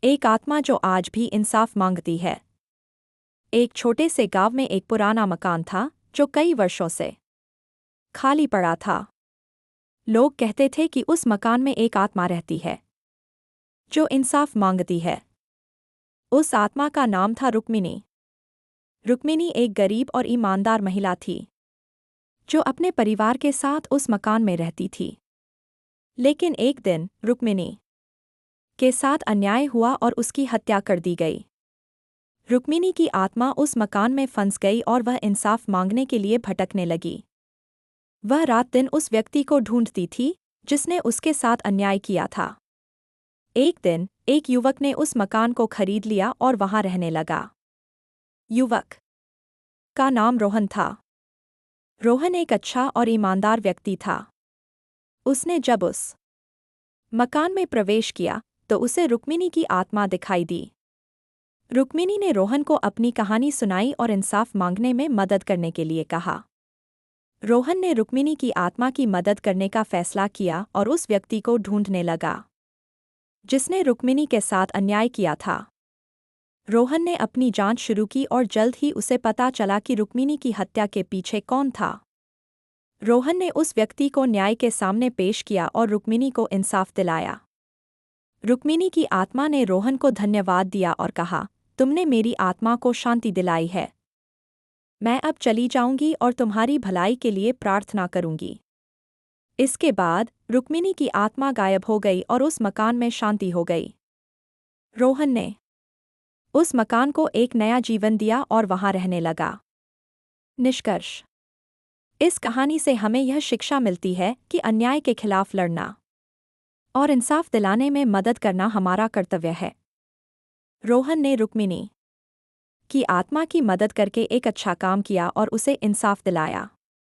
एक आत्मा जो आज भी इंसाफ मांगती है। एक छोटे से गांव में एक पुराना मकान था जो कई वर्षों से खाली पड़ा था। लोग कहते थे कि उस मकान में एक आत्मा रहती है जो इंसाफ मांगती है। उस आत्मा का नाम था रुक्मिणी। रुक्मिणी एक गरीब और ईमानदार महिला थी जो अपने परिवार के साथ उस मकान में रहती थी। लेकिन एक दिन रुक्मिणी के साथ अन्याय हुआ और उसकी हत्या कर दी गई। रुक्मिणी की आत्मा उस मकान में फंस गई और वह इंसाफ मांगने के लिए भटकने लगी। वह रात दिन उस व्यक्ति को ढूंढती थी जिसने उसके साथ अन्याय किया था। एक दिन एक युवक ने उस मकान को खरीद लिया और वहां रहने लगा। युवक का नाम रोहन था। रोहन एक अच्छा और ईमानदार व्यक्ति था। उसने जब उस मकान में प्रवेश किया तो उसे रुक्मिणी की आत्मा दिखाई दी। रुक्मिणी ने रोहन को अपनी कहानी सुनाई और इंसाफ मांगने में मदद करने के लिए कहा। रोहन ने रुक्मिणी की आत्मा की मदद करने का फैसला किया और उस व्यक्ति को ढूंढने लगा जिसने रुक्मिणी के साथ अन्याय किया था। रोहन ने अपनी जांच शुरू की और जल्द ही उसे पता चला कि रुक्मिणी की हत्या के पीछे कौन था। रोहन ने उस व्यक्ति को न्याय के सामने पेश किया और रुक्मिणी को इंसाफ दिलाया। रुक्मिणी की आत्मा ने रोहन को धन्यवाद दिया और कहा, तुमने मेरी आत्मा को शांति दिलाई है। मैं अब चली जाऊंगी और तुम्हारी भलाई के लिए प्रार्थना करूंगी। इसके बाद रुक्मिणी की आत्मा गायब हो गई और उस मकान में शांति हो गई। रोहन ने उस मकान को एक नया जीवन दिया और वहां रहने लगा। निष्कर्ष: इस कहानी से हमें यह शिक्षा मिलती है कि अन्याय के खिलाफ लड़ना और इंसाफ दिलाने में मदद करना हमारा कर्तव्य है। रोहन ने रुक्मिणी की आत्मा की मदद करके एक अच्छा काम किया और उसे इंसाफ दिलाया।